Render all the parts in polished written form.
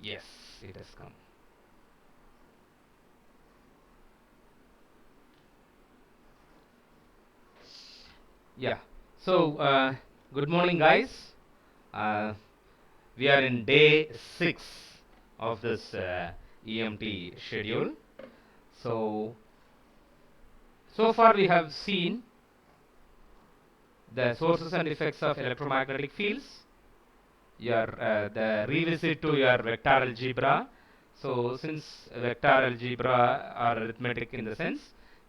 Yes, it has come. Yeah. So, good morning, guys. Uh, we are in day 6 of this EMT schedule. So, so far we have seen the sources and effects of electromagnetic fields, the revisit to your vector algebra. So, since vector algebra are arithmetic in the sense,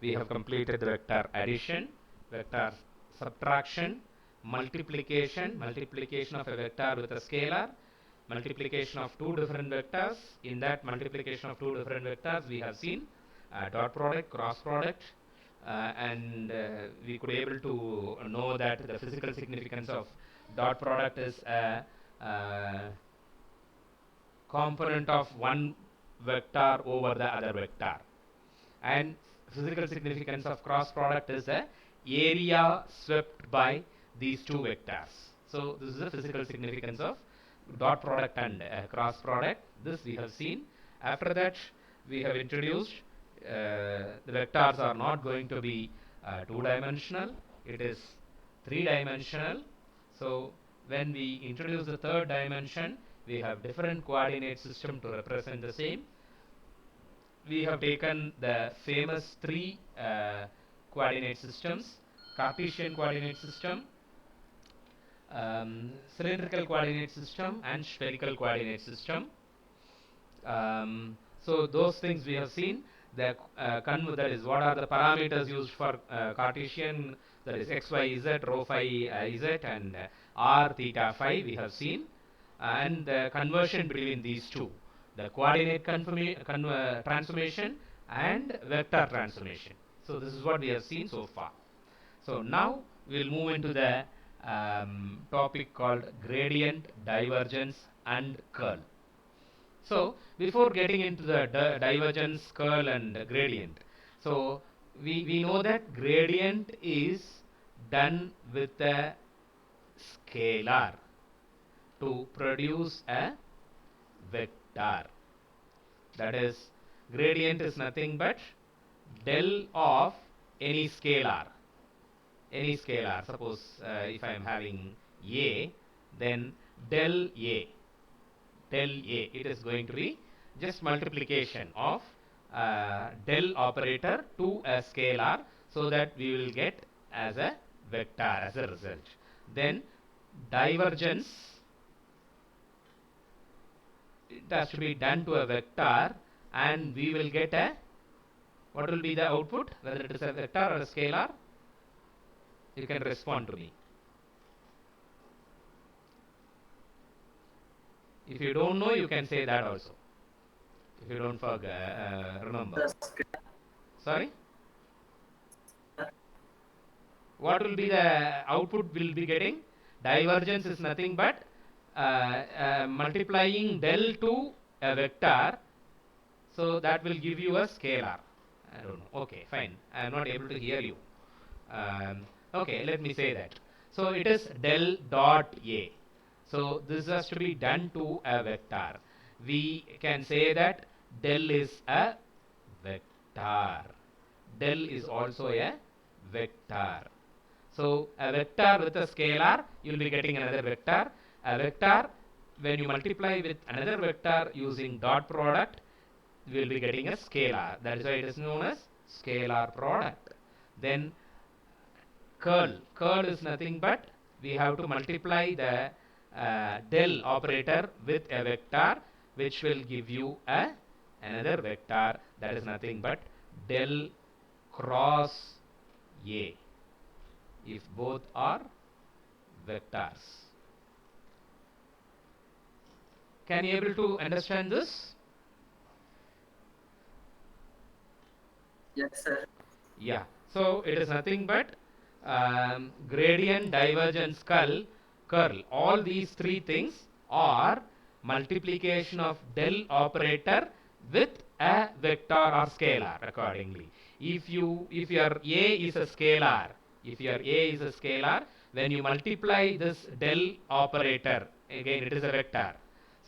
we have completed the vector addition, vector subtraction, multiplication of a vector with a scalar, multiplication of two different vectors. In that multiplication of two different vectors, we have seen dot product, cross product, and we could able to know that the physical significance of dot product is a component of one vector over the other vector, and physical significance of cross product is the area swept by these two vectors. So this is the physical significance of dot product and cross product. This we have seen. After that, we have introduced the vectors are not going to be two-dimensional. It is three-dimensional. So when we introduce the third dimension, we have different coordinate system to represent the same. We have taken the famous three coordinate systems: Cartesian coordinate system, cylindrical coordinate system, and spherical coordinate system. So those things we have seen. The that is what are the parameters used for Cartesian, that is x, y, z, rho, phi, z, and r, theta, phi we have seen, and the conversion between these two, the coordinate transformation and vector transformation. So this is what we have seen so far. So now we'll move into the topic called gradient, divergence, and curl. So before getting into the divergence, curl, and gradient, so we know that gradient is done with a scalar to produce a vector. That is, gradient is nothing but del of any scalar. Any scalar. Suppose if I am having a, then del a. Del a, it is going to be just multiplication of del operator to a scalar, so that we will get as a vector as a result. Then divergence, it has to be done to a vector, and we will get a, what will be the output, whether it is a vector or a scalar. You can respond to me. If you don't know, you can say that also. If you don't remember. Sorry? What will be the output will be getting? Divergence is nothing but multiplying del to a vector, so that will give you a scalar. I don't know. Okay, fine. I am not able to hear you. Okay, let me say that. So it is del dot A. So this has to be done to a vector. We can say that del is a vector. Del is also a vector. So a vector with a scalar, you will be getting another vector. A vector, when you multiply with another vector using dot product, we will be getting a scalar. That is why it is known as scalar product. Then curl. Curl is nothing but we have to multiply the del operator with a vector, which will give you another vector, that is nothing but del cross A, if both are vectors. Can you able to understand this? Yes, sir. Yeah. So it is nothing but gradient, divergence, curl. All these three things are multiplication of del operator with a vector or scalar accordingly. If your a is a scalar, if your a is a scalar, when you multiply this del operator, again it is a vector.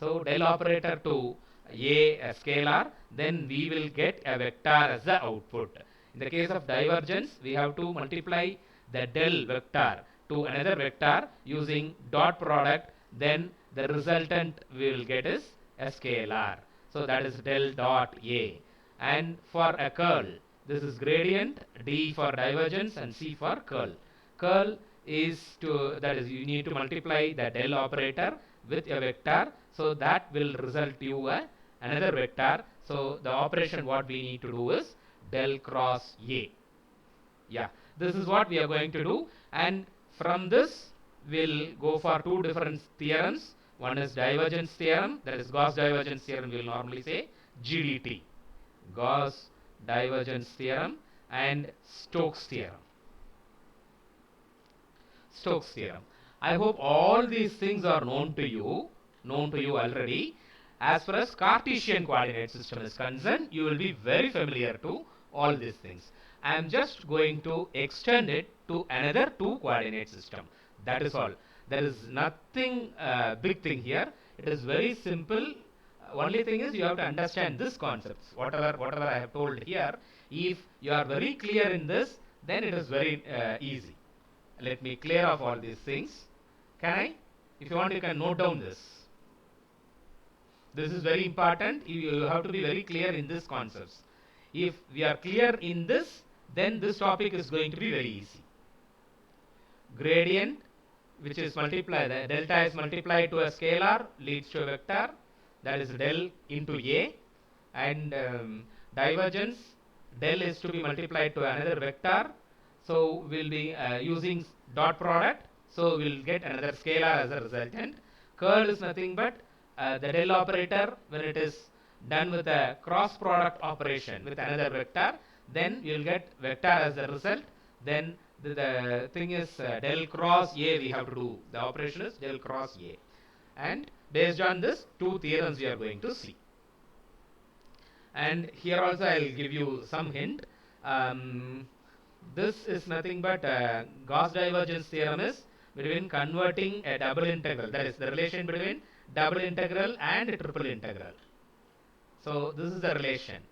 So del operator to a scalar, then we will get a vector as the output. In the case of divergence, we have to multiply the del vector to another vector using dot product, then the resultant we will get is a scalar. So that is del dot A. And for a curl, this is gradient, D for divergence and C for curl. Curl is that is you need to multiply the del operator with a vector, so that will result you another vector. So the operation what we need to do is del cross A. Yeah, this is what we are going to do, and from this we'll go for two different theorems. One is divergence theorem, that is Gauss divergence theorem, we will normally say GDT, Gauss divergence theorem, and Stokes theorem. Stokes theorem. I hope all these things are known to you already. As far as Cartesian coordinate system is concerned, you will be very familiar to all these things. I am just going to extend it to another two coordinate system. That is all. There is nothing big thing here. It is very simple. Only thing is you have to understand this concepts. Whatever I have told here, if you are very clear in this, then it is very easy. Let me clear off all these things. Can I? If you want, you can note down this. This is very important. You have to be very clear in these concepts. If we are clear in this, then this topic is going to be very easy. Gradient, which is multiplied, the delta is multiplied to a scalar, leads to a vector, that is del into A, and divergence, del is to be multiplied to another vector, so we'll be using dot product, so we'll get another scalar as a resultant. Curl is nothing but the del operator when it is done with a cross product operation with another vector, then you will get vector as the result. Then the thing is del cross A we have to do. The operation is del cross A. And based on this, two theorems we are going to see. And here also I will give you some hint. This is nothing but Gauss divergence theorem is between converting a double integral, that is the relation between double integral and triple integral. So this is the relation.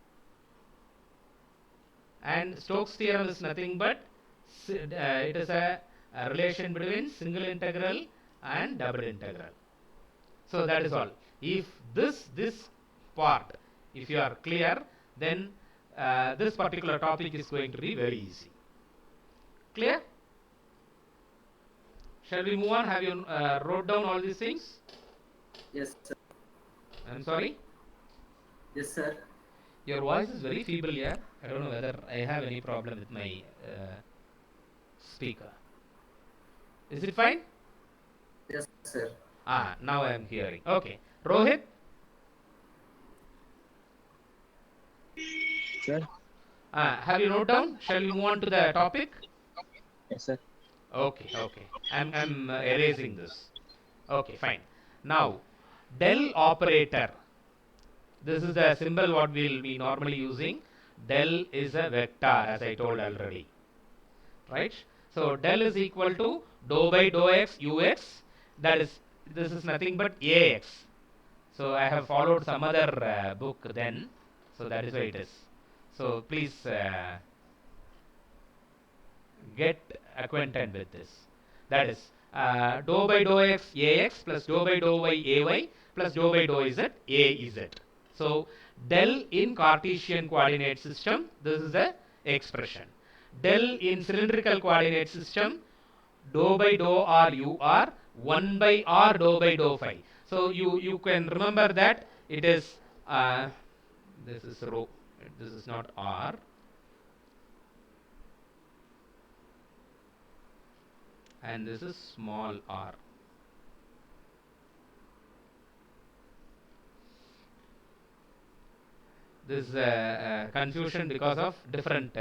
And Stokes theorem is nothing but it is a relation between single integral and double integral. So that is all. If this part, if you are clear, then this particular topic is going to be very easy. Clear? Shall we move on? Have you wrote down all these things? Yes, sir. I'm sorry? Yes, sir. Your voice is very feeble here. I don't know whether I have any problem with my speaker. Is it fine? Yes, sir. Now I am hearing. Okay. Rohit? Sir? Have you noted down? Shall we move on to the topic? Yes, sir. Okay. I'm erasing this. Okay, fine. Now, del operator. This is the symbol what we will be normally using. Del is a vector, as I told already. Right? So, del is equal to dou by dou x ux. This is nothing but ax. So, I have followed some other book then. So, that is why it is. So, please get acquainted with this. That is dou by dou x ax plus dou by dou y ay plus dou by dou z az. So del in Cartesian coordinate system, this is the expression. Del in cylindrical coordinate system, dou by dou r u r 1 by r dou by dou phi. So you can remember that it is this is rho, this is not r. And this is small r. This is confusion because of different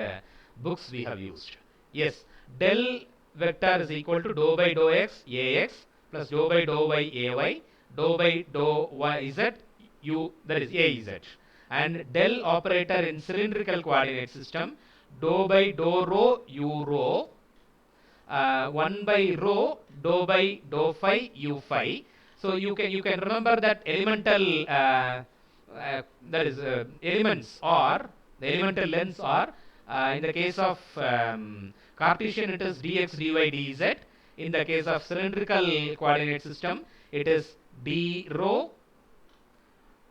books we have used. Yes, del vector is equal to dou by dou x ax plus dou by dou y ay dou by dou y z u, that is az. And del operator in cylindrical coordinate system, dou by dou rho u rho 1 by rho dou by dou phi u phi. So you can remember that elemental that is elements are the elemental lengths are in the case of Cartesian it is dx dy dz. In the case of cylindrical coordinate system it is d rho,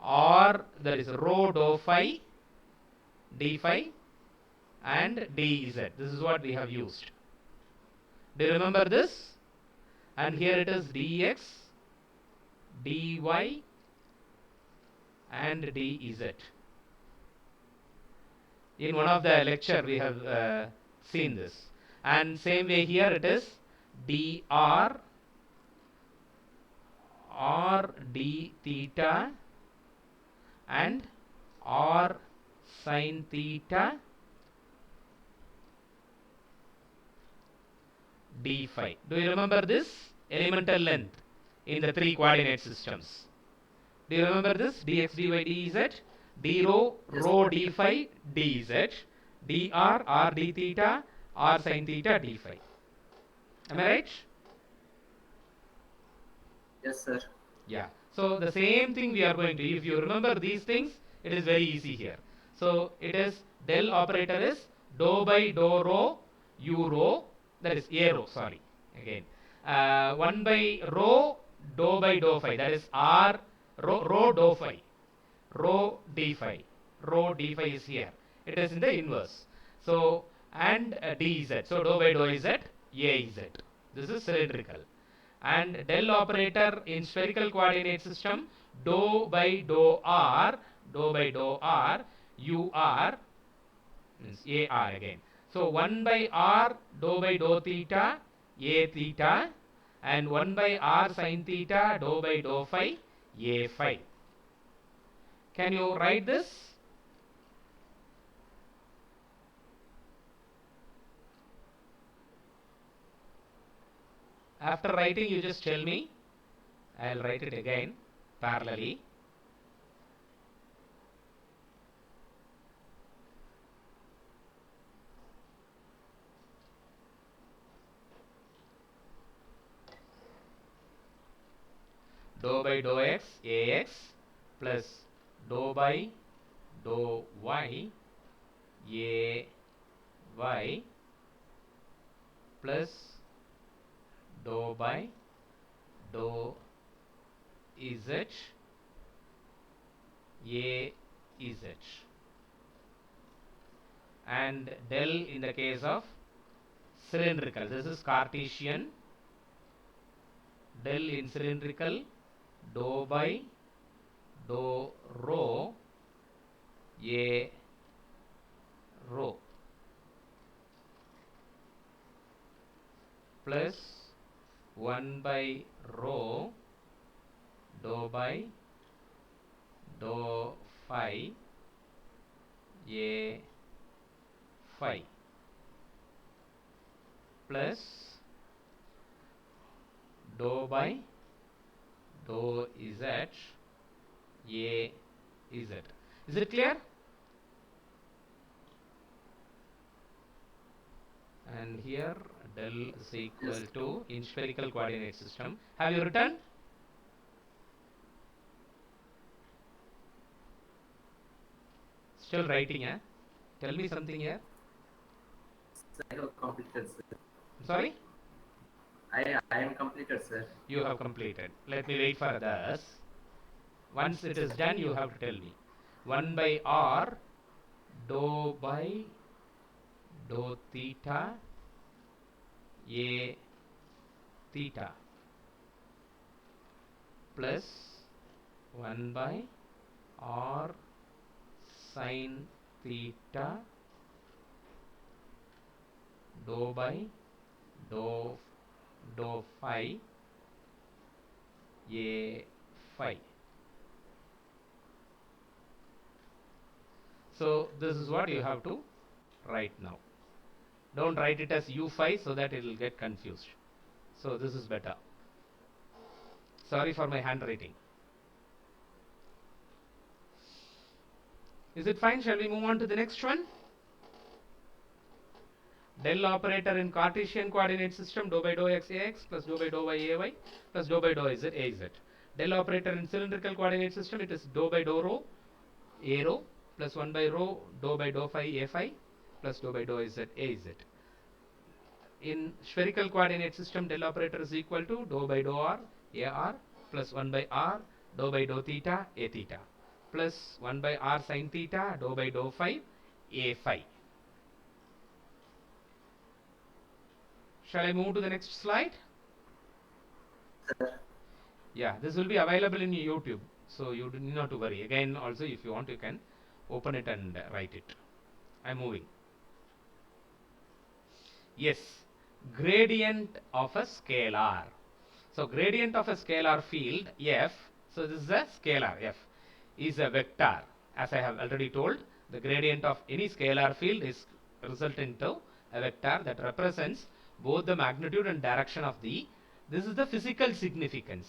or that is rho dou phi d phi and dz. This is what we have used. Do you remember this? And here it is dx, dy and dz. In one of the lecture we have seen this. And same way here it is dr or d theta and r sin theta d phi. Do you remember this? Elemental length in the three coordinate systems. Do you remember this? Dx dy dz, d rho, Yes. rho d phi dz, dr r d theta, r sin theta d phi. Am I right? Yes, sir. Yeah. So the same thing we are going to, if you remember these things, it is very easy here. So it is del operator is dou by dou rho u rho, that is a rho, sorry, again. 1 by rho dou by dou phi, that is r rho dou phi, rho d phi. Rho d phi is here. It is in the inverse. So, and dz. So dou by dou z, a z. This is cylindrical. And del operator in spherical coordinate system, dou by dou r, u r means a r again. So 1 by r dou by dou theta, a theta, and 1 by r sin theta dou by dou phi, a phi. Can you write this? After writing, you just tell me. I'll write it again parallelly. Dou by dou x, ax, plus dou by dou y, ay, plus dou by dou z, az. And del in the case of cylindrical. This is Cartesian. Del in cylindrical, dou by dou rho, a rho, plus 1 by rho dou by dou phi, a phi, plus dou by dou z, a z. Is it clear? And here del is equal Yes. to in spherical coordinate system. Have you written? Still writing, eh? Tell me something here. I have completed, sir. Sorry? I am completed, sir. You have completed. Let me wait for this. Once it is done, you have to tell me. 1 by r dou by dou theta, a theta, plus 1 by r sin theta dou by dou phi, a phi. So this is what you have to write now. Don't write it as u phi so that it will get confused. So this is better. Sorry for my handwriting. Is it fine? Shall we move on to the next one? Del operator in Cartesian coordinate system, dou by dou x ax plus dou by dou y ay plus dou by dou z az. Del operator in cylindrical coordinate system, it is dou by dou rho, a rho, plus 1 by rho, dou by dou phi, a phi, plus dou by dou z, a z. In spherical coordinate system, del operator is equal to dou by dou r, a r, plus 1 by r, dou by dou theta, a theta, plus 1 by r sin theta, dou by dou phi, a phi. Shall I move to the next slide? Sir. Yeah, this will be available in YouTube, so you do need not to worry. Again, also if you want, you can open it and write it. I'm moving. Yes, gradient of a scalar. So gradient of a scalar field f, so this is a scalar f, is a vector. As I have already told, the gradient of any scalar field is result into a vector that represents both the magnitude and direction of this is the physical significance.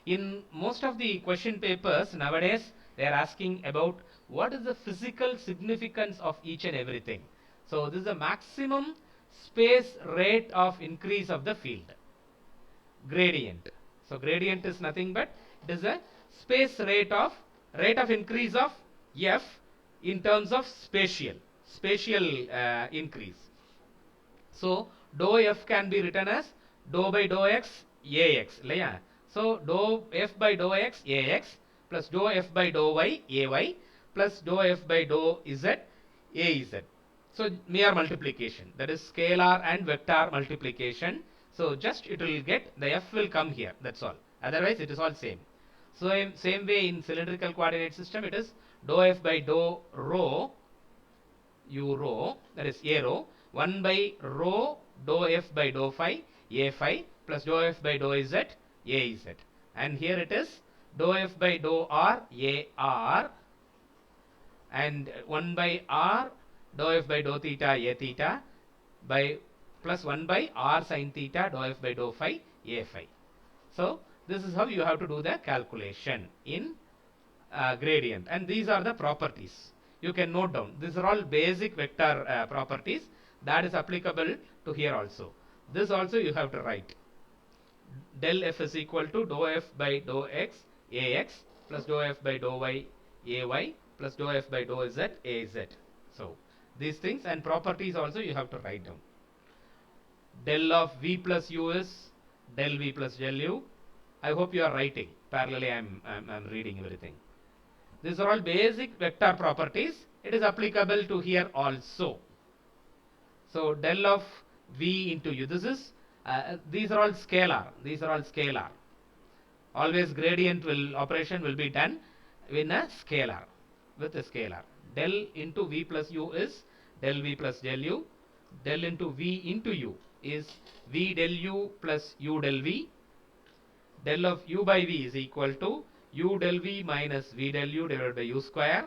In most of the question papers nowadays, they are asking about what is the physical significance of each and everything. So this is the maximum space rate of increase of the field. Gradient. So gradient is nothing but it is a space rate of increase of f in terms of spatial increase. So dou f can be written as dou by dou x ax. So dou f by dou x ax plus dou f by dou y ay plus dou f by dou z az. So mere multiplication, that is scalar and vector multiplication. So just it will get, the f will come here, that's all. Otherwise it is all same. So same way in cylindrical coordinate system, it is dou f by dou rho u rho, that is a rho, 1 by rho dou f by dou phi a phi plus dou f by dou z a z. And here it is dou f by dou r a r and 1 by r dou f by dou theta a theta by plus 1 by r sin theta dou f by dou phi a phi. So this is how you have to do the calculation in gradient, and these are the properties. You can note down. These are all basic vector properties that is applicable to here also. This also you have to write. Del f is equal to dou f by dou x ax plus dou f by dou y ay plus dou f by dou z az. So these things and properties also you have to write down. Del of v plus u is del v plus del u. I hope you are writing. Parallelly I'm reading everything. These are all basic vector properties. It is applicable to here also. So del of v into u. This is these are all scalar. These are all scalar. Always gradient operation will be done in a scalar, with a scalar. Del into v plus u is del v plus del u. Del into v into u is v del u plus u del v. Del of u by v is equal to u del v minus v del u divided by u square.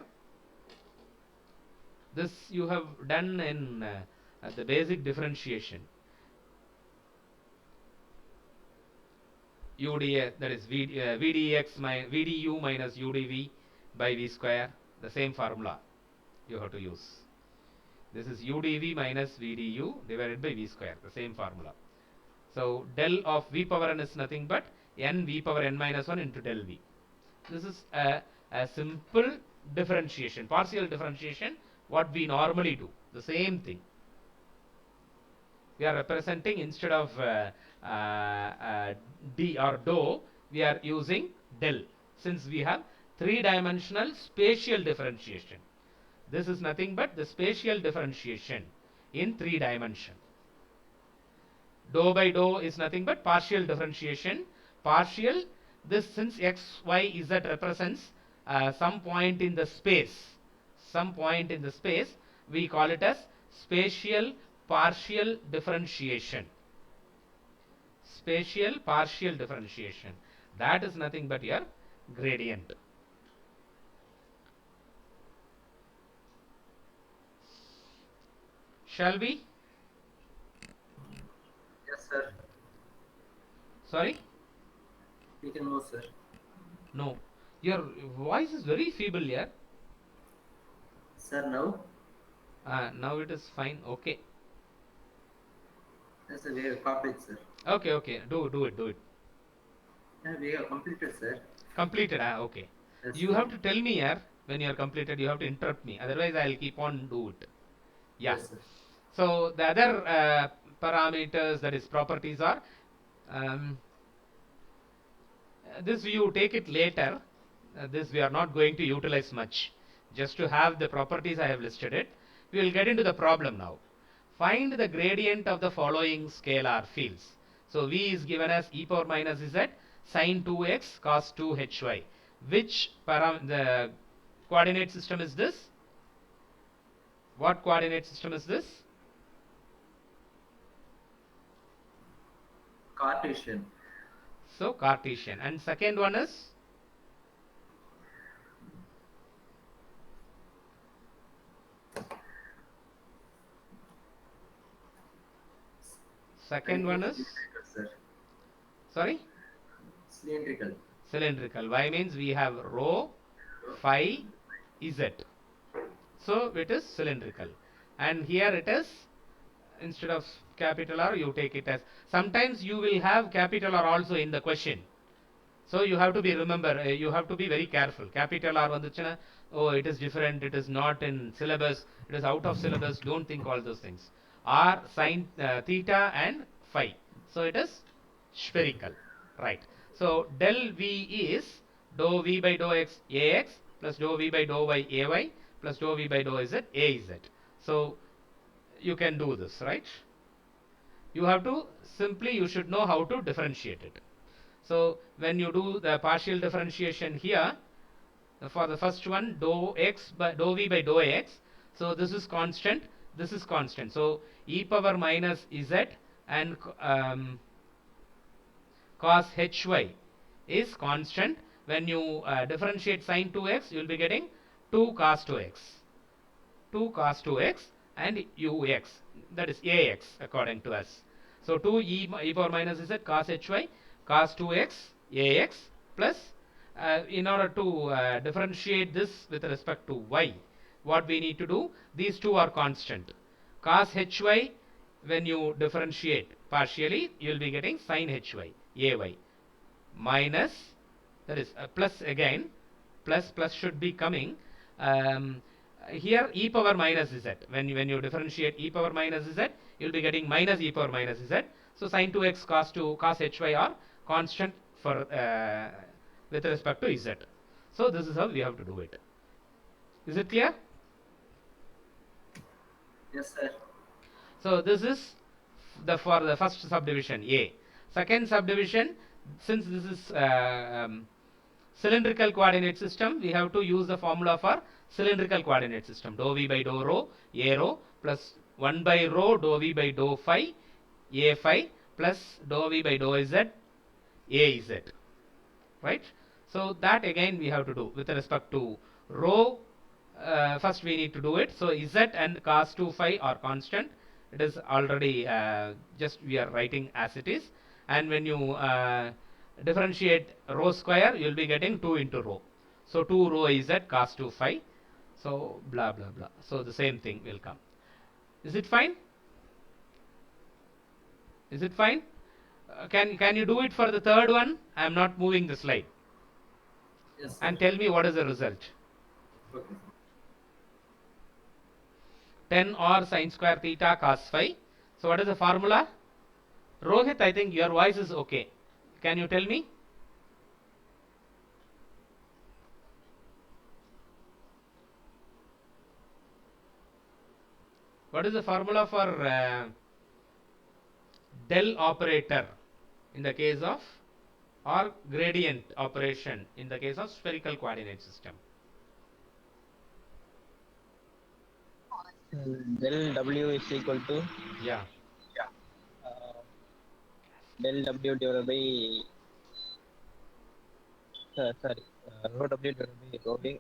This you have done in the basic differentiation. U dx, that is v dx v du minus u dv by v square, the same formula you have to use. This is u dv minus v du divided by v square, the same formula. So del of v power n is nothing but n v power n minus 1 into del v. This is a simple differentiation, partial differentiation, what we normally do, the same thing. We are representing, instead of d or dou, we are using del, since we have three-dimensional spatial differentiation. This is nothing but the spatial differentiation in 3 dimension. Dou by dou is nothing but partial differentiation. Partial, this since x, y, z represents some point in the space, we call it as spatial partial differentiation. Spatial partial differentiation. That is nothing but your gradient. Shall we? Yes, sir. Sorry? We can move, sir. No. Your voice is very feeble here. Sir, now? Now it is fine. Okay. Yes, sir, we have copied, sir. Okay. Do it. Yeah, we have completed, sir. Completed, okay. Yes, You sir. have to tell me here when you are completed. You have to interrupt me. Otherwise, I'll keep on do it. Yeah. Yes, sir. So the other parameters, that is properties, are um, this you take it later. This we are not going to utilize much. Just to have the properties, I have listed it. We will get into the problem now. Find the gradient of the following scalar fields. So V is given as e power minus z sine 2x cos 2hy. Which the coordinate system is this? What coordinate system is this? Cartesian. So Cartesian. And second one is? Second one is? Cylindrical, sir. Sorry? Cylindrical. Cylindrical. Y means we have rho, phi, z. So it is cylindrical. And here it is, instead of capital R, you take it as, sometimes you will have capital R also in the question. So you have to be, remember, you have to be very careful. Capital R vanduchana, oh, it is different, it is not in syllabus, it is out of syllabus, don't think all those things. R, sine, theta and phi. So it is spherical, right? So del V is dou V by dou x Ax plus dou V by dou y Ay plus dou V by dou Z Az. So you can do this, right? You have to simply, you should know how to differentiate it. So when you do the partial differentiation here, for the first one, dou x by dou v by dou x, so this is constant, this is constant. So e power minus z and cos hy is constant. When you differentiate sine 2x, you will be getting 2 cos 2x. 2 cos 2x and ux, that is ax according to us. So 2 e power minus z cos hy cos 2x ax plus in order to differentiate this with respect to y, what we need to do, these two are constant. Cos hy, when you differentiate partially, you will be getting sin hy ay minus, that is plus again, plus should be coming. Here e power minus z, when you differentiate e power minus z, you will be getting minus e power minus z. So sin 2x cos hy are constant for with respect to z. So this is how we have to do it. Is it clear? Yes, sir. So this is for the first subdivision A. Second subdivision, since this is cylindrical coordinate system, we have to use the formula for cylindrical coordinate system. Dou v by dou rho a rho plus 1 by rho dou v by dou phi a phi plus dou v by dou z a z. Right? So that again we have to do with respect to rho. First we need to do it. So z and cos 2 phi are constant. It is already just we are writing as it is. And when you differentiate rho square, you will be getting 2 into rho. So 2 rho z cos 2 phi. So blah blah blah. So the same thing will come. Is it fine? Is it fine? Can you do it for the third one? I am not moving the slide. Yes, sir. And tell me what is the result. Okay. 10 or sine square theta cos phi. So what is the formula? Rohit, I think your voice is okay. Can you tell me? What is the formula for del operator in the case of, or gradient operation in the case of spherical coordinate system? Del W is equal to Yeah. del W divided by rho W divided by rho B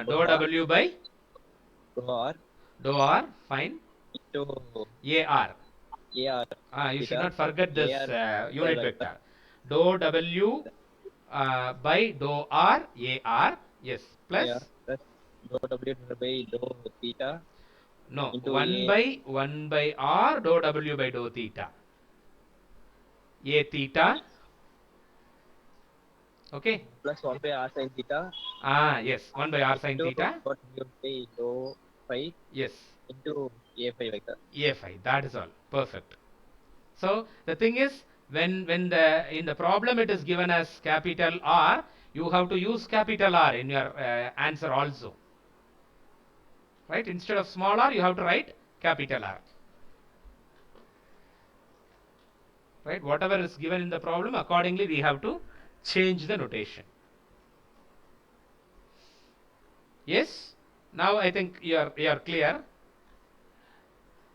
Dou W by rho R dou R, fine. into AR. AR. You should theta, not forget this AR unit by vector. Dou W by dou R, AR, yes, plus, AR plus rho W divided by rho theta no, into 1 by R dou W by dou theta. A theta Okay. Plus 1 by r sin theta Yes, 1 by r sin into theta. dot mu by dou phi Yes, into a phi vector. a phi. That is all. Perfect. So the thing is, when the in the problem it is given as capital R, you have to use capital R in your answer also. Right? Instead of small r, you have to write capital R. Right? Whatever is given in the problem, accordingly we have to change the notation. Yes? Now I think you are clear.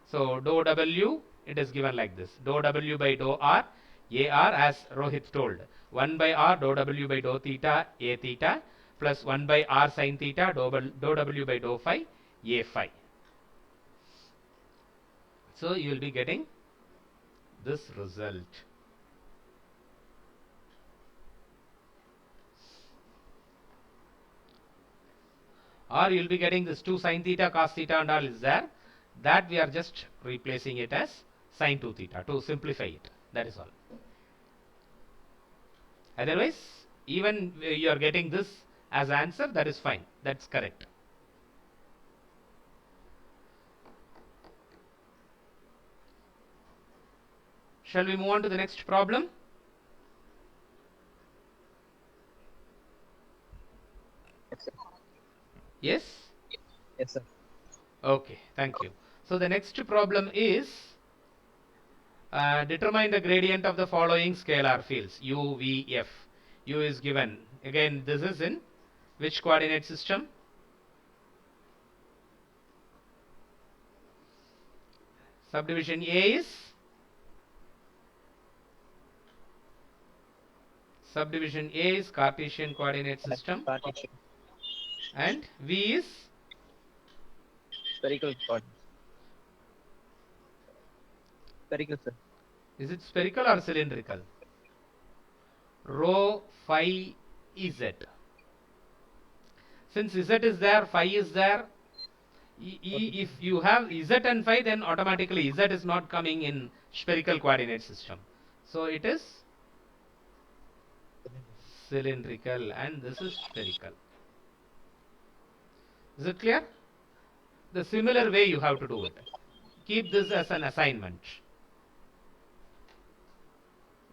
So dou W, it is given like this. Dou W by dou R, AR as Rohit told. 1 by R dou W by dou theta, A theta, plus 1 by R sin theta, dou W by dou phi, A phi. So you will be getting this result. Or you will be getting this 2 sin theta, cos theta and all is there. That we are just replacing it as sin 2 theta to simplify it. That is all. Otherwise, even you are getting this as answer, that is fine. That's correct. Shall we move on to the next problem? Yes, sir. Yes? Yes, sir. Okay, thank you. So the next problem is determine the gradient of the following scalar fields u, v, f. U is given. Again, this is in which coordinate system? Subdivision A is Cartesian coordinate system, Cartesian. and V is Spherical coordinate. Spherical, sir. Is it spherical or cylindrical? Rho phi z. Since z is there, phi is there. If you have z and phi, then automatically z is not coming in spherical coordinate system. So it is cylindrical and this is spherical. Is it clear? The similar way you have to do it. Keep this as an assignment.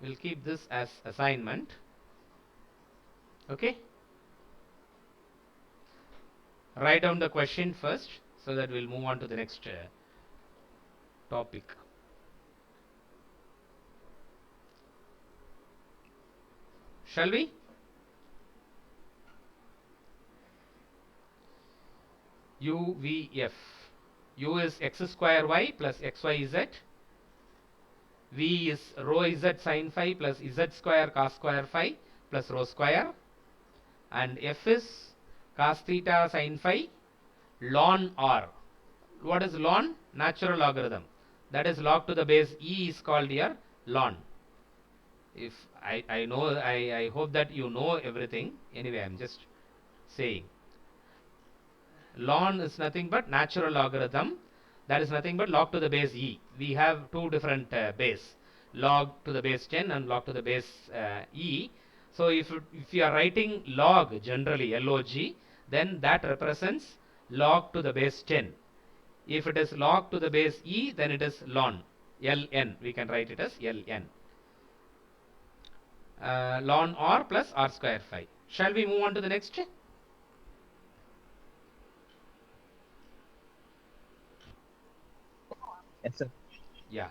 We'll keep this as assignment. Okay? Write down the question first so that we'll move on to the next topic. Shall we? U, V, F. U is x square y plus xy z. V is rho z sin phi plus z square cos square phi plus rho square. And F is cos theta sin phi ln r. What is ln? Natural logarithm. That is log to the base e is called here ln. If I know, I hope that you know everything. Anyway, I am just saying. Ln is nothing but natural logarithm. That is nothing but log to the base e. We have two different base, log to the base 10 and log to the base e. So if you are writing log generally log, then that represents log to the base 10. If it is log to the base e, then it is ln. Ln, we can write it as ln. Ln r plus r square phi. Shall we move on to the next? Yes, sir. Yeah.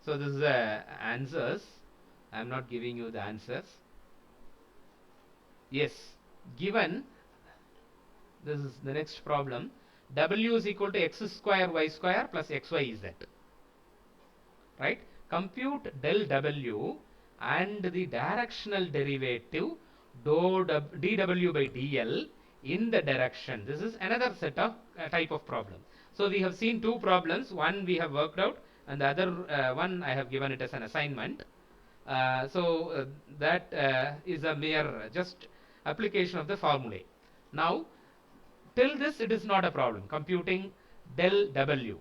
So this is the answers. I am not giving you the answers. Yes, given, this is the next problem. W is equal to x square y square plus xy z. Right? Compute del W and the directional derivative dw by dl in the direction. This is another set of type of problem. So we have seen two problems. One we have worked out, and the other one I have given it as an assignment. That is a mere just application of the formulae. Now, till this it is not a problem. Computing del W,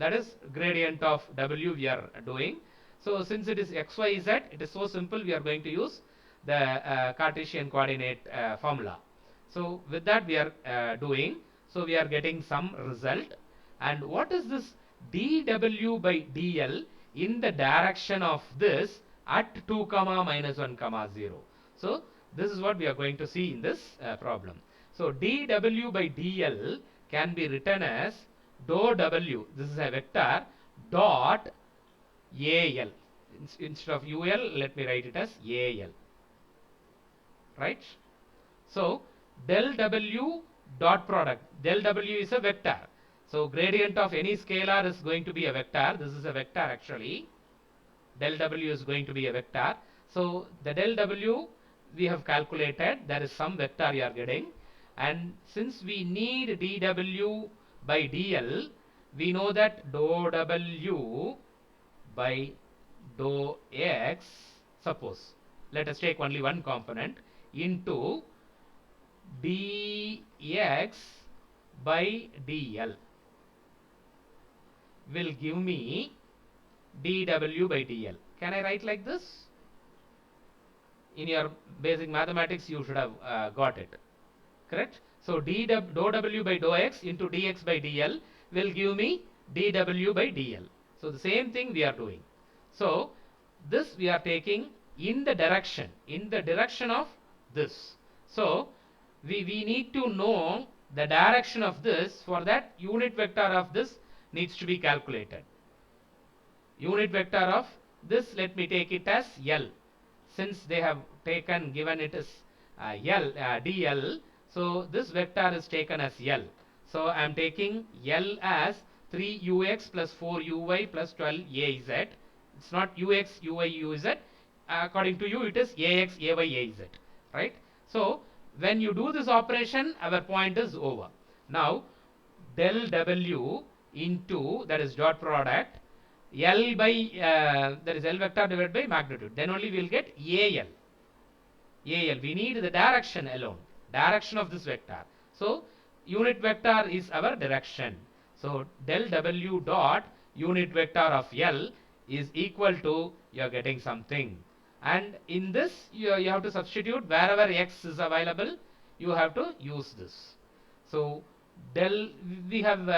that is gradient of W we are doing. So since it is xyz, it is so simple. We are going to use the Cartesian coordinate formula. So with that we are doing, so we are getting some result. And what is this dw by dl in the direction of this at 2 comma minus 1 comma 0? So this is what we are going to see in this problem. So dw by dl can be written as dou w, this is a vector, dot al. Instead of ul, let me write it as al, right? So del w dot product, del w is a vector, so gradient of any scalar is going to be a vector. This is a vector actually, del w is going to be a vector. So the del w we have calculated, there is some vector you are getting, and since we need dw by dl, we know that dou w by dou x, suppose let us take only one component, into dx by dl will give me dw by dl. Can I write like this? In your basic mathematics you should have got it, correct? So dou w by dou x into dx by dl will give me dw by dl. So the same thing we are doing. So this we are taking in the direction of this. So we need to know the direction of this. For that, unit vector of this needs to be calculated. Unit vector of this, let me take it as L, since they have given it as dl, so this vector is taken as L. So I am taking L as 3ux plus 4uy plus 12az. It's not ux, uy, uz. According to you, it is ax, ay, az, right? So when you do this operation, our point is over. Now del w into, that is dot product, L by that is L vector divided by magnitude, then only we will get al. We need the direction alone, direction of this vector. So unit vector is our direction. So del w dot unit vector of L is equal to, you are getting something, and in this you have to substitute wherever x is available, you have to use this. So del, we have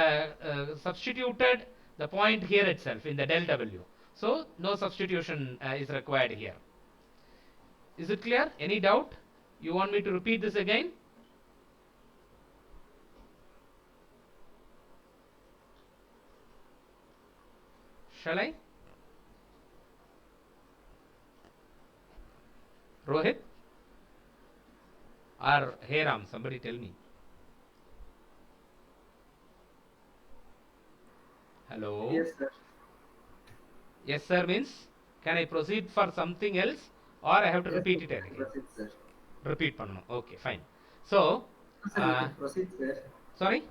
substituted the point here itself in the del w, so no substitution is required here. Is it clear? Any doubt? You want me to repeat this again? Shall I? Rohit or Heram, somebody tell me. Hello? Yes, sir. Yes, sir means, can I proceed for something else or I have to Yes, repeat sir. it again? Proceed, sir. Repeat pannu. Okay, fine. So, Sir, you can proceed, sir. sorry?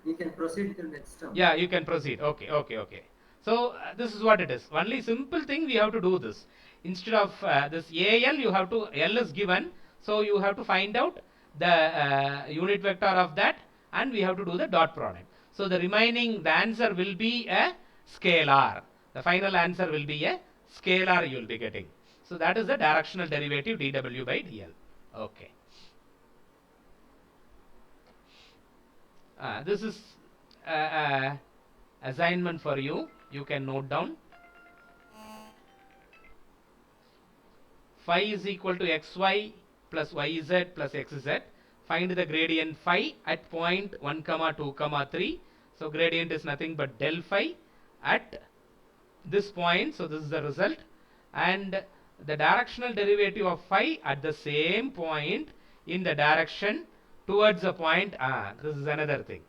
You can proceed till next term. Yeah, you can proceed. Okay. So this is what it is. Only simple thing we have to do this. Instead of this AL, you have to, L is given, so you have to find out the unit vector of that, and we have to do the dot product. So the remaining, the answer will be a scalar. The final answer will be a scalar you will be getting. So that is the directional derivative dw by dl. Okay. This is assignment for you. You can note down. Phi is equal to xy plus yz plus xz. Find the gradient phi at point 1 comma 2 comma 3. So gradient is nothing but del phi at this point. So this is the result, and the directional derivative of phi at the same point in the direction towards a point. This is another thing.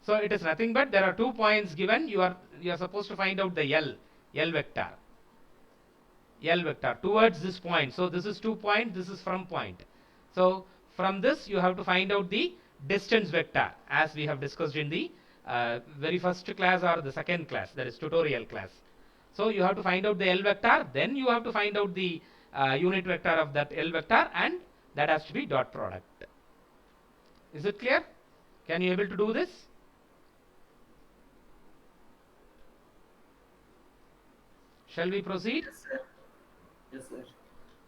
So it is nothing but, there are 2 points given. You are supposed to find out the L vector towards this point. So this is 2 point, this is from point. So from this you have to find out the distance vector, as we have discussed in the very first class or the second class, that is tutorial class. So you have to find out the L vector, then you have to find out the unit vector of that L vector, and that has to be dot product. Is it clear? Can you able to do this? Shall we proceed? Yes, sir. Yes, sir.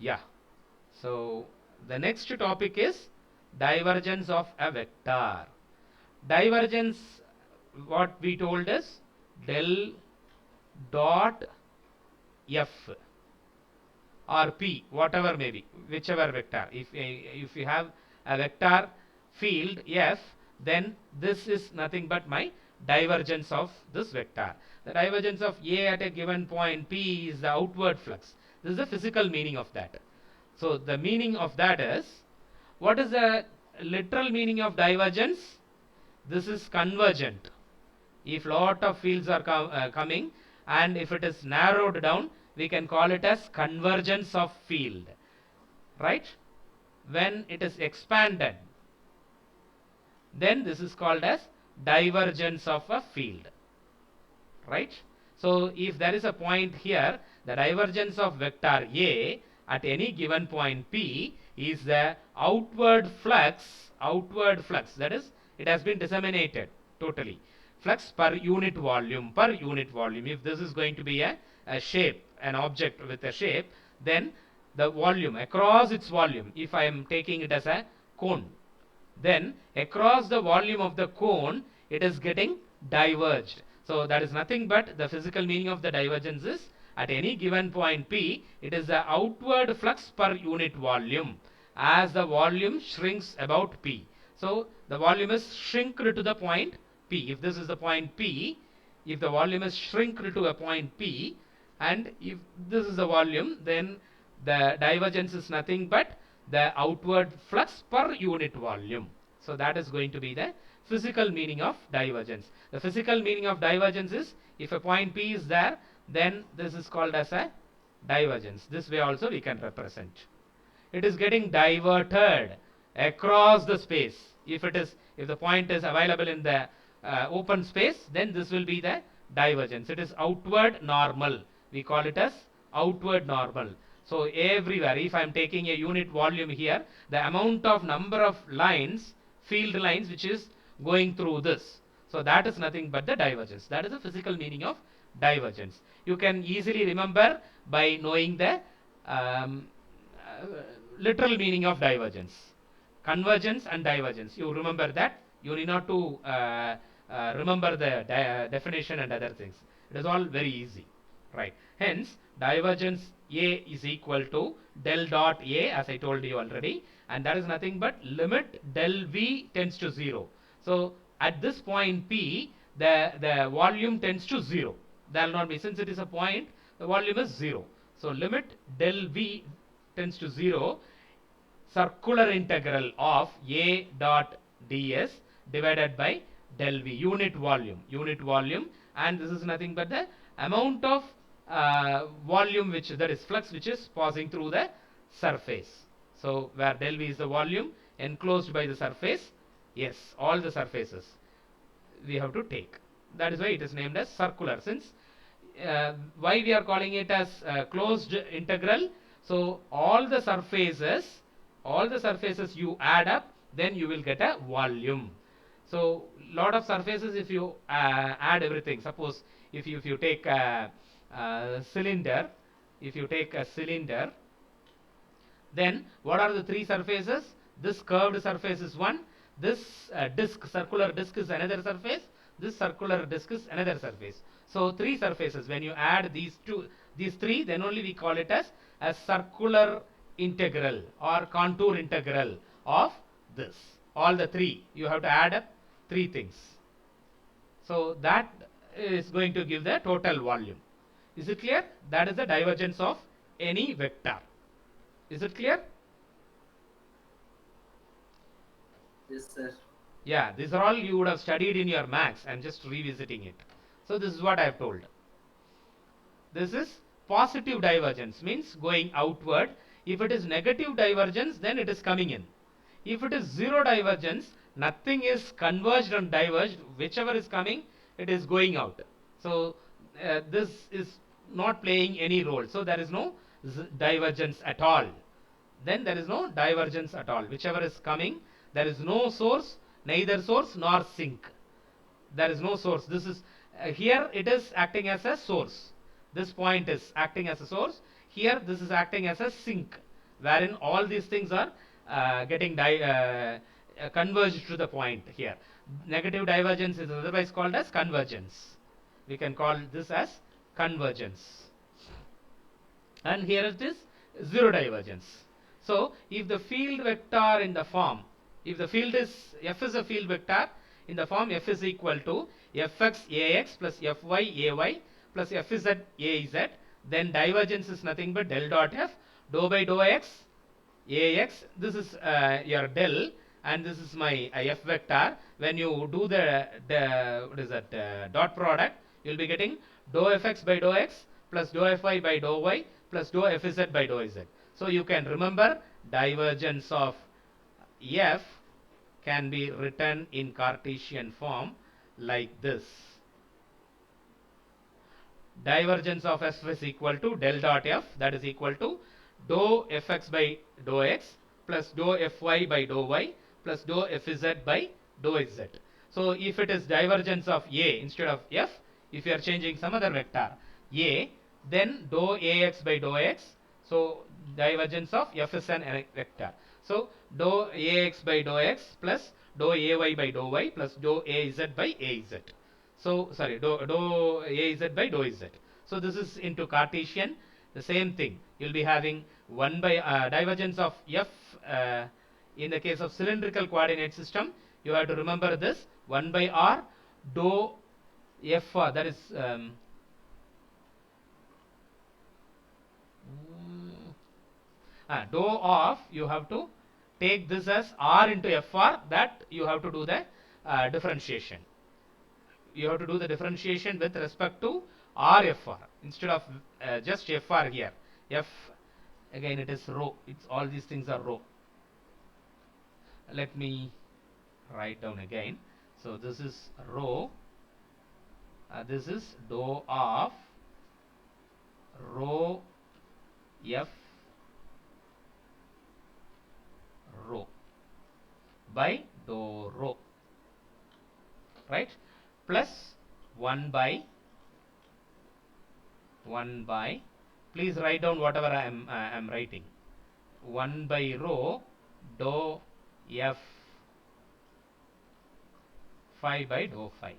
Yeah. So the next topic is divergence of a vector. Divergence, what we told is del dot f or p, whatever may be, whichever vector. If you have a vector field f, then this is nothing but my divergence of this vector. The divergence of a at a given point p is the outward flux. This is the physical meaning of that. So the meaning of that is, what is the literal meaning of divergence? This is convergent. If lot of fields are coming, and if it is narrowed down, we can call it as convergence of field, right? When it is expanded, then this is called as divergence of a field, right? So if there is a point here, the divergence of vector A at any given point P is the outward flux, that is, it has been disseminated totally, flux per unit volume, If this is going to be a shape, an object with a shape, then the volume, across its volume, if I am taking it as a cone, then across the volume of the cone it is getting diverged. So that is nothing but the physical meaning of the divergence is, at any given point P, it is the outward flux per unit volume as the volume shrinks about P. So the volume is shrunk to the point P. If this is the point P, if the volume is shrunk to a point P, and if this is the volume, then the divergence is nothing but the outward flux per unit volume. So that is going to be the physical meaning of divergence. The physical meaning of divergence is, if a point P is there, then this is called as a divergence. This way also we can represent. It is getting diverted across the space. If the point is available in the open space, then this will be the divergence. It is outward normal. We call it as outward normal. So everywhere, if I am taking a unit volume here, the amount of number of lines, field lines, which is going through this, so that is nothing but the divergence. That is the physical meaning of divergence. You can easily remember by knowing the literal meaning of divergence. Convergence and divergence, you remember that. You need not to remember the definition and other things. It is all very easy, right? Hence divergence A is equal to del dot A, as I told you already, and that is nothing but limit del V tends to 0. So at this point P, the volume tends to 0. There will not be, since it is a point, the volume is 0. So limit del V tends to 0, circular integral of A dot ds divided by del V, unit volume, and this is nothing but the amount of volume, which that is flux, which is passing through the surface. So where del V is the volume enclosed by the surface, yes, all the surfaces we have to take. That is why it is named as circular. Since why we are calling it as closed integral? So all the surfaces you add up, then you will get a volume. So lot of surfaces, if you add everything, suppose if you take a cylinder, then what are the three surfaces? This curved surface is one, this circular disc is another surface, this circular disc is another surface. So three surfaces. When you add these three, then only we call it as a circular integral or contour integral of this. All the three, you have to add up three things. So that is going to give the total volume. Is it clear? That is the divergence of any vector. Is it clear? Yes, sir. Yeah, these are all you would have studied in your maths. I am just revisiting it. So this is what I have told. This is positive divergence, means going outward. If it is negative divergence, then it is coming in. If it is zero divergence, nothing is converged and diverged. Whichever is coming, it is going out. So this is not playing any role. So there is no divergence at all. Then there is no divergence at all. Whichever is coming, there is no source, neither source nor sink. There is no source. This is here it is acting as a source. This point is acting as a source. Here this is acting as a sink. wherein all these things are getting converged to the point here. Negative divergence is otherwise called as convergence. We can call this as convergence. And here it is zero divergence. So if the field vector in the form, if the field is f is a field vector in the form f is equal to fx ax plus fy ay plus fz az, then divergence is nothing but del dot f dou by dou x ax. This is your del, and this is my f vector. When you do the what is that dot product, you will be getting dou fx by dou x plus dou fy by dou y plus dou fz by dou z. So you can remember divergence of f can be written in Cartesian form like this. Divergence of f is equal to del dot f, that is equal to dou fx by dou x plus dou fy by dou y plus dou fz by dou z. So if it is divergence of a instead of f, if you are changing some other vector a, then dou ax by dou x. So divergence of f is an vector. So dou ax by dou x plus dou ay by dou y plus dou az by az. So sorry, dou az by dou z. So this is into Cartesian. The same thing. You'll be having 1 by divergence of f in the case of cylindrical coordinate system. You have to remember this 1 by r dou f r, that is dou of, you have to take this as r into fr, that you have to do the differentiation. You have to do the differentiation with respect to rfr instead of just fr here. F again, it is rho. It's all these things are rho. Let me write down again. So this is rho. This is dou of rho f rho by dou rho, right, plus 1 by please write down whatever I am writing, 1 by rho dou f phi by dou phi.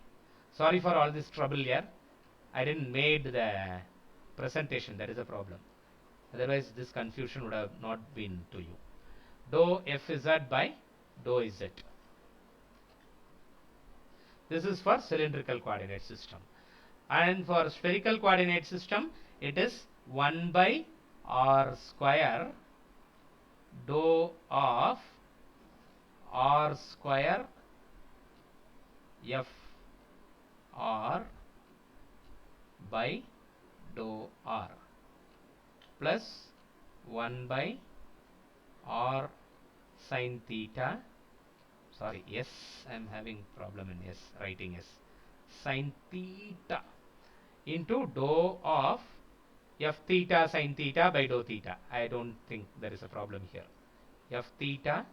Sorry for all this trouble here. I didn't made the presentation, that is a problem. Otherwise this confusion would have not been to you. Dou fz by dou z. This is for cylindrical coordinate system. And for spherical coordinate system, it is 1 by r square dou of r square f r by dou r plus 1 by r sin theta. Sorry, yes, I am having problem in yes, writing yes, sin theta into dou of f theta sin theta by dou theta. I don't think there is a problem here. F theta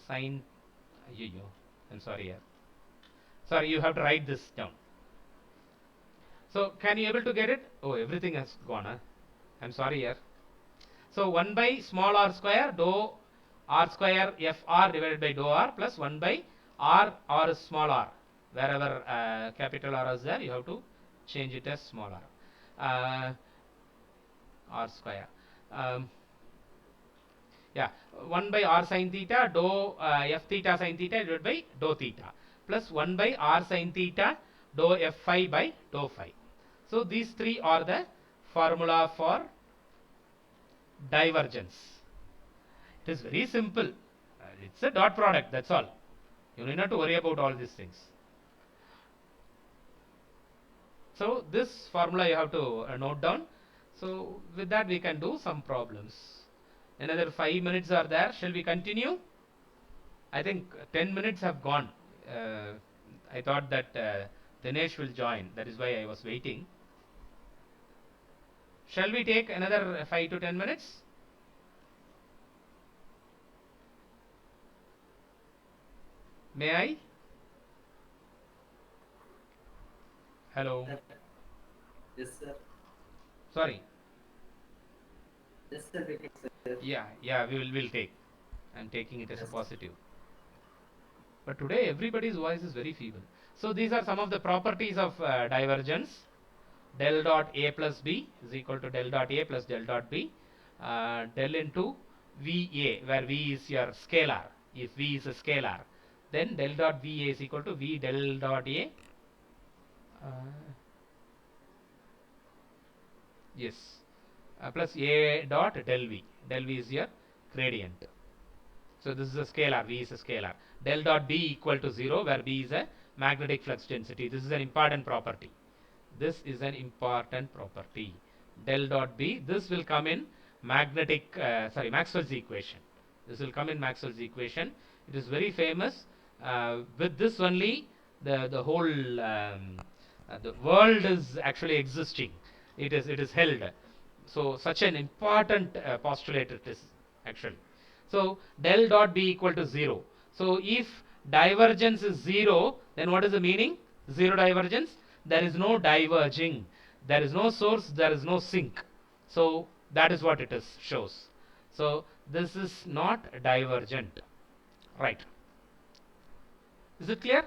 sin, I'm sorry here. Sorry, you have to write this down. So can you able to get it? Oh, everything has gone. Huh? I'm sorry here. So 1 by small r square dou r square fr divided by dou r plus 1 by r or small r. Wherever capital R is there, you have to change it as small r. R square. Yeah, 1 by r sin theta dou f theta sin theta divided by dou theta plus 1 by r sin theta dou f phi by dou phi. So these three are the formula for divergence. It is very simple. It's a dot product, that's all. You need not to worry about all these things. So this formula you have to note down. So with that we can do some problems. Another 5 minutes are there. Shall we continue? I think 10 minutes have gone. I thought that Dinesh will join. That is why I was waiting. Shall we take another 5 to 10 minutes? May I? Hello. Yes, sir. Sorry. Yes, sir. We can, sir. Yeah, we'll take. I'm taking it as a Yes. positive. But today everybody's voice is very feeble. So these are some of the properties of divergence. Del dot A plus B is equal to del dot A plus del dot B. Del into VA, where V is your scalar. If V is a scalar, then del dot VA is equal to V del dot A. Yes, plus A dot del V. Del V is your gradient. So this is a scalar, V is a scalar. Del dot B equal to 0, where B is a magnetic flux density. This is an important property. This is an important property. Del dot B, this will come in Maxwell's equation. This will come in Maxwell's equation. It is very famous. With this only, the whole the world is actually existing. It is held. So such an important postulate it is actually. So del dot B equal to 0. So if divergence is 0, then what is the meaning? Zero divergence. There is no diverging. There is no source. There is no sink. So that is what it is shows. So this is not divergent. Right. Is it clear?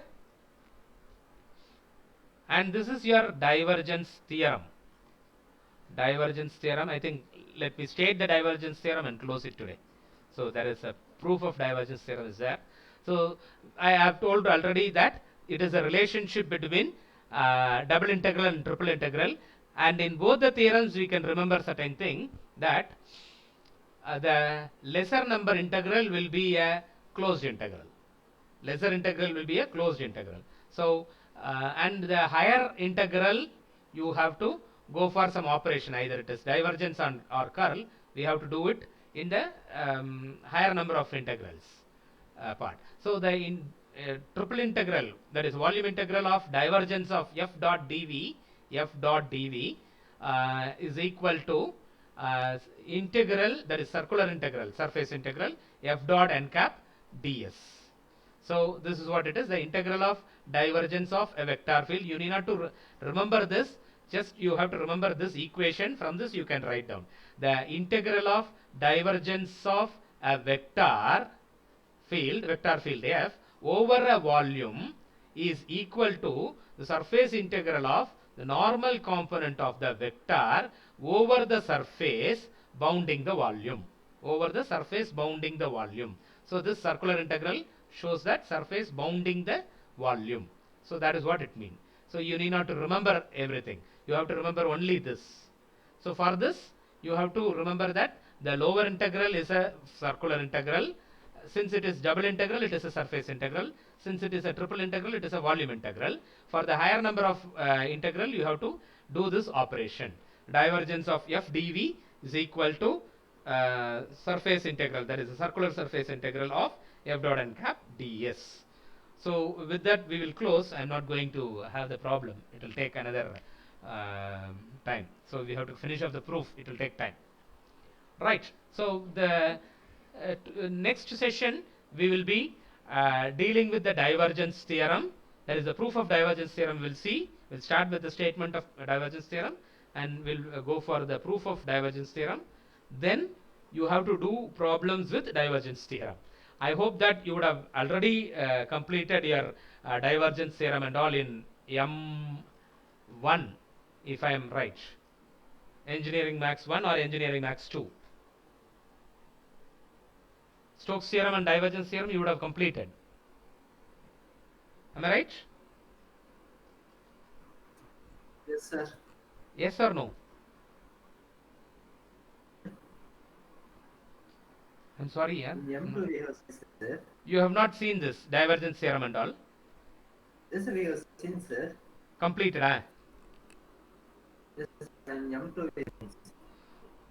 And this is your divergence theorem. Divergence theorem. I think let me state the divergence theorem and close it today. So there is a proof of divergence theorem is there. So I have told already that it is a relationship between double integral and triple integral, and in both the theorems we can remember certain thing, that the lesser number integral will be a closed integral. Lesser integral will be a closed integral. So and the higher integral, you have to go for some operation, either it is divergence or curl. We have to do it in the higher number of integrals part. So the triple integral, that is volume integral of divergence of f dot dv is equal to integral, that is circular integral, surface integral f dot n cap ds. So this is what it is, the integral of divergence of a vector field. You need not to remember this, just you have to remember this equation. From this you can write down the integral of divergence of a vector field f over a volume is equal to the surface integral of the normal component of the vector over the surface bounding the volume. So this circular integral shows that surface bounding the volume. So that is what it means. So you need not to remember everything. You have to remember only this. So for this, you have to remember that the lower integral is a circular integral. Since it is double integral, it is a surface integral. Since it is a triple integral, it is a volume integral. For the higher number of integral, you have to do this operation. Divergence of f dv is equal to surface integral, that is a circular surface integral of f dot n cap ds. So with that we will close. I am not going to have the problem. It will take another time. So we have to finish off the proof. It will take time. Right. So the next session we will be dealing with the divergence theorem. That is the proof of divergence theorem. We'll see. We'll start with the statement of divergence theorem, and we'll go for the proof of divergence theorem. Then you have to do problems with divergence theorem. I hope that you would have already completed your divergence theorem and all in M1, if I am right. Engineering Max 1 or Engineering Max 2. Stokes theorem and divergence theorem you would have completed. Am I right? Yes, sir. Yes or no? I'm sorry, yeah. M2 we have seen, sir. You have not seen this divergence theorem and all. Yes, we have seen, sir. Completed, huh? Yes, and M2 we have seen.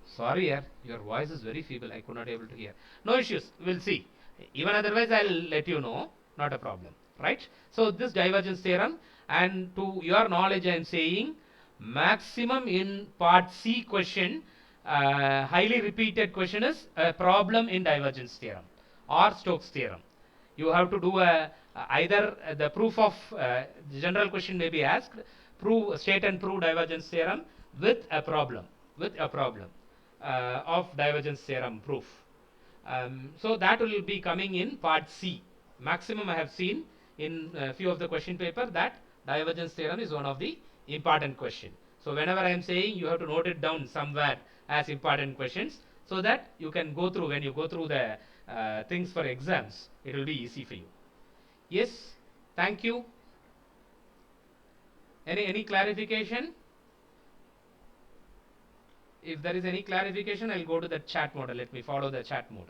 Sorry, yeah. Your voice is very feeble. I could not able to hear. No issues. We'll see. Even otherwise, I'll let you know. Not a problem. Right? So this divergence theorem, and to your knowledge, I am saying maximum in part C question, highly repeated question is a problem in divergence theorem or Stokes theorem. You have to do either the proof of general question may be asked, state and prove divergence theorem with a problem. of divergence theorem proof. So that will be coming in part C. Maximum I have seen in a few of the question paper that divergence theorem is one of the important question. So whenever I am saying, you have to note it down somewhere as important questions, so that you can go through, when you go through the things for exams, it will be easy for you. Yes, thank you. Any clarification? If there is any clarification, I'll go to the chat mode. Let me follow the chat mode.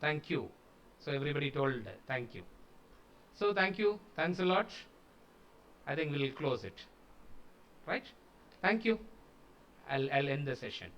Thank you. So everybody told thank you. So thank you. Thanks a lot. I think we'll close it. Right? Thank you. I'll end the session.